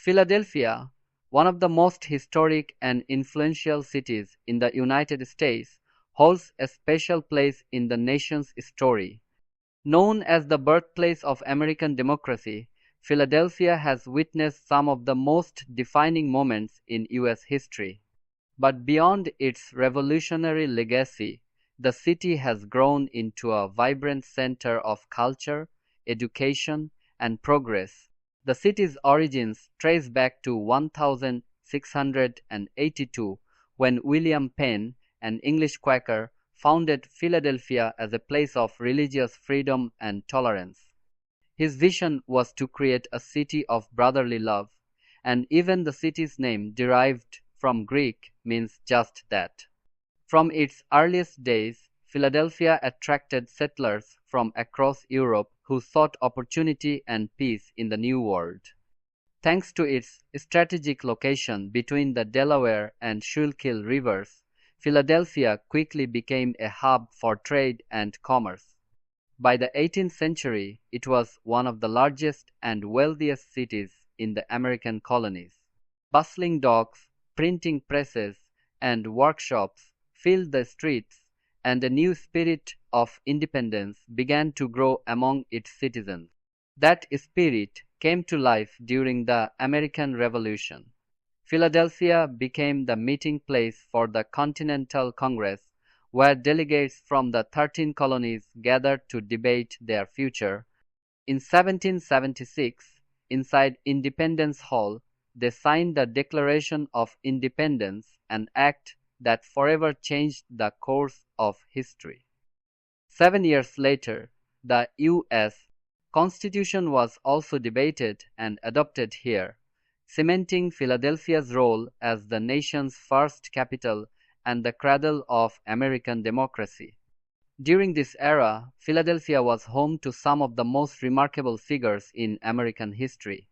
Philadelphia, one of the most historic and influential cities in the United States, holds a special place in the nation's story. Known as the birthplace of American democracy, Philadelphia has witnessed some of the most defining moments in U.S. history. But beyond its revolutionary legacy, the city has grown into a vibrant center of culture, education, and progress. The city's origins trace back to 1682 when William Penn, an English Quaker, founded Philadelphia as a place of religious freedom and tolerance. His vision was to create a city of brotherly love, and even the city's name, derived from Greek, means just that. From its earliest days, Philadelphia attracted settlers from across Europe who sought opportunity and peace in the New World. Thanks to its strategic location between the Delaware and Schuylkill rivers, Philadelphia quickly became a hub for trade and commerce. By the 18th century, it was one of the largest and wealthiest cities in the American colonies. Bustling docks, printing presses, and workshops filled the streets, and a new spirit of independence began to grow among its citizens. That spirit came to life during the American Revolution. Philadelphia became the meeting place for the Continental Congress, where delegates from the 13 colonies gathered to debate their future. In 1776, inside Independence Hall, they signed the Declaration of Independence, an act that forever changed the course of history. 7 years later, the U.S. Constitution was also debated and adopted here, cementing Philadelphia's role as the nation's first capital and the cradle of American democracy. During this era, Philadelphia was home to some of the most remarkable figures in American history.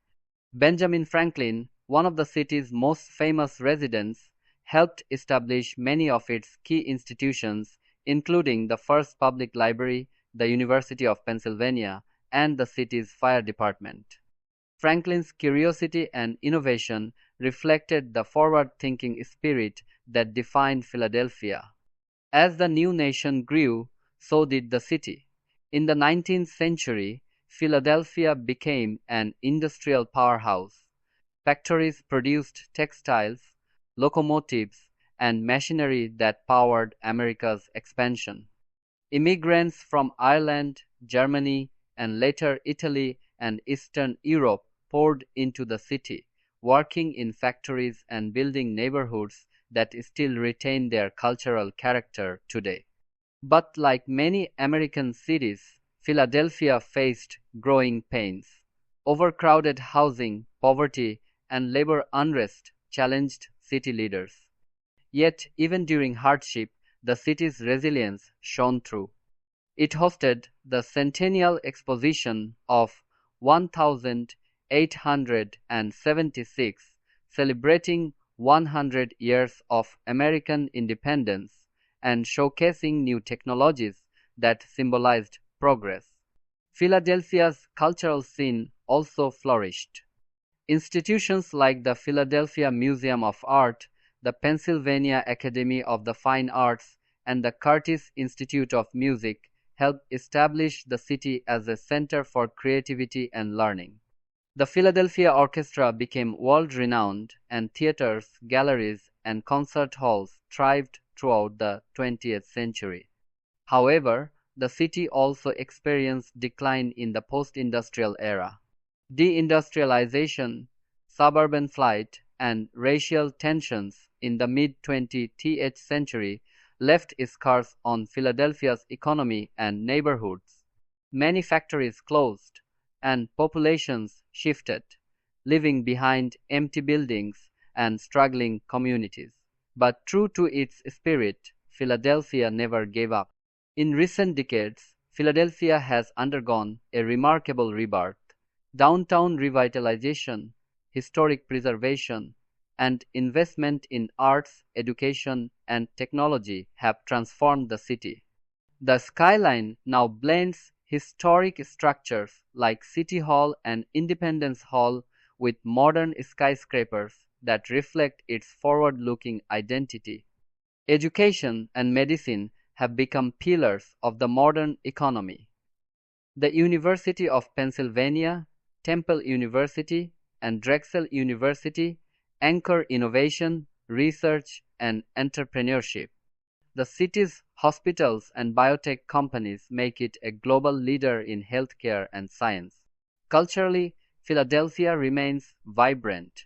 Benjamin Franklin, one of the city's most famous residents, helped establish many of its key institutions, including the first public library, the University of Pennsylvania, and the city's fire department. Franklin's curiosity and innovation reflected the forward-thinking spirit that defined Philadelphia. As the new nation grew, so did the city. In the 19th century, Philadelphia became an industrial powerhouse. Factories produced textiles, locomotives, and machinery that powered America's expansion. Immigrants from Ireland, Germany, and later Italy and Eastern Europe poured into the city, working in factories and building neighborhoods that still retain their cultural character today. But like many American cities, Philadelphia faced growing pains. Overcrowded housing, poverty, and labor unrest challenged city leaders. Yet, even during hardship, the city's resilience shone through. It hosted the Centennial Exposition of 1876, celebrating 100 years of American independence and showcasing new technologies that symbolized progress. Philadelphia's cultural scene also flourished. Institutions like the Philadelphia Museum of Art, the Pennsylvania Academy of the Fine Arts, and the Curtis Institute of Music helped establish the city as a center for creativity and learning. The Philadelphia Orchestra became world-renowned, and theaters, galleries, and concert halls thrived throughout the 20th century. However, the city also experienced decline in the post-industrial era. Deindustrialization, suburban flight, and racial tensions in the mid-20th century left scars on Philadelphia's economy and neighborhoods. Many factories closed, and populations shifted, leaving behind empty buildings and struggling communities. But true to its spirit, Philadelphia never gave up. In recent decades, Philadelphia has undergone a remarkable rebirth. Downtown revitalization, historic preservation, and investment in arts, education, and technology have transformed the city. The skyline now blends historic structures like City Hall and Independence Hall with modern skyscrapers that reflect its forward-looking identity. Education and medicine have become pillars of the modern economy. The University of Pennsylvania, Temple University, and Drexel University anchor innovation, research, and entrepreneurship. The city's hospitals and biotech companies make it a global leader in healthcare and science. Culturally, Philadelphia remains vibrant.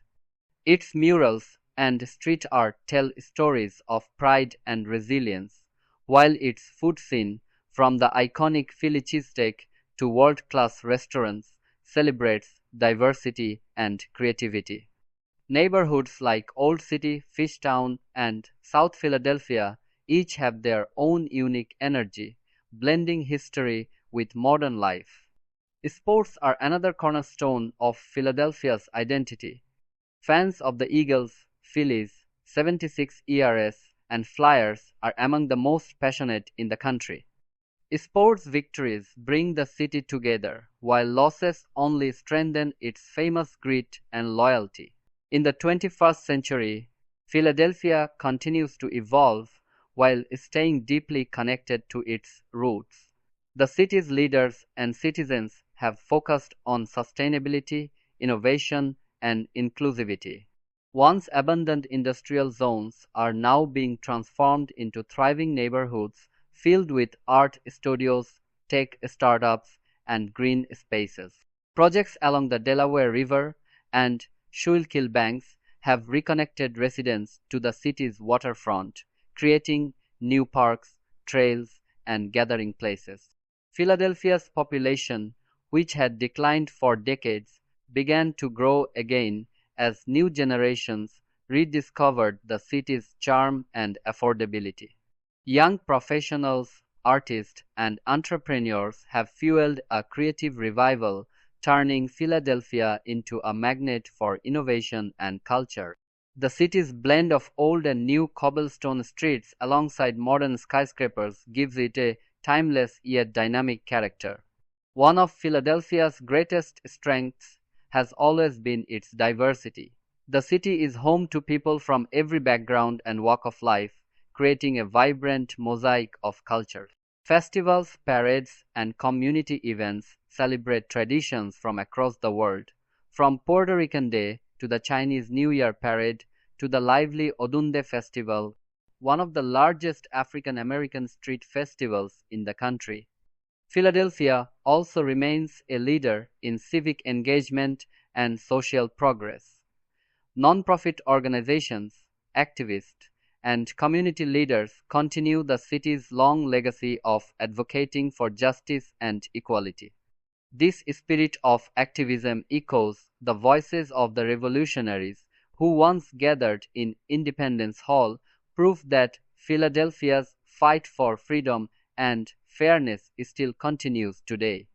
Its murals and street art tell stories of pride and resilience, while its food scene, from the iconic Philly cheesesteak to world-class restaurants, celebrates diversity and creativity. Neighborhoods like Old City, Fishtown, and South Philadelphia each have their own unique energy, blending history with modern life. Sports are another cornerstone of Philadelphia's identity. Fans of the Eagles, Phillies, 76 ERS, and Flyers are among the most passionate in the country. Sports victories bring the city together, while losses only strengthen its famous grit and loyalty. In the 21st century, Philadelphia continues to evolve while staying deeply connected to its roots. The city's leaders and citizens have focused on sustainability, innovation, and inclusivity. Once abundant industrial zones are now being transformed into thriving neighborhoods filled with art studios, tech startups, and green spaces. Projects along the Delaware River and Schuylkill banks have reconnected residents to the city's waterfront, creating new parks, trails, and gathering places. Philadelphia's population, which had declined for decades, began to grow again as new generations rediscovered the city's charm and affordability. Young professionals, artists, and entrepreneurs have fueled a creative revival, turning Philadelphia into a magnet for innovation and culture. The city's blend of old and new cobblestone streets alongside modern skyscrapers gives it a timeless yet dynamic character. One of Philadelphia's greatest strengths has always been its diversity. The city is home to people from every background and walk of life, creating a vibrant mosaic of cultures. Festivals, parades, and community events celebrate traditions from across the world, from Puerto Rican Day to the Chinese New Year parade to the lively Odunde Festival, one of the largest African American street festivals in the country. Philadelphia also remains a leader in civic engagement and social progress. Nonprofit organizations, activists, and community leaders continue the city's long legacy of advocating for justice and equality. This spirit of activism echoes the voices of the revolutionaries who once gathered in Independence Hall, proof that Philadelphia's fight for freedom and fairness still continues today.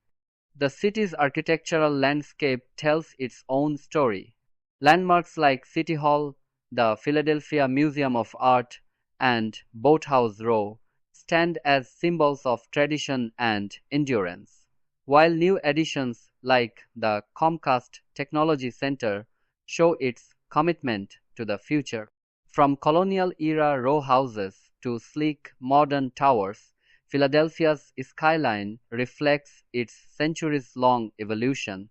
The city's architectural landscape tells its own story. Landmarks like City Hall, the Philadelphia Museum of Art, and Boathouse Row stand as symbols of tradition and endurance, while new additions like the Comcast Technology Center show its commitment to the future. From colonial-era row houses to sleek modern towers, Philadelphia's skyline reflects its centuries-long evolution.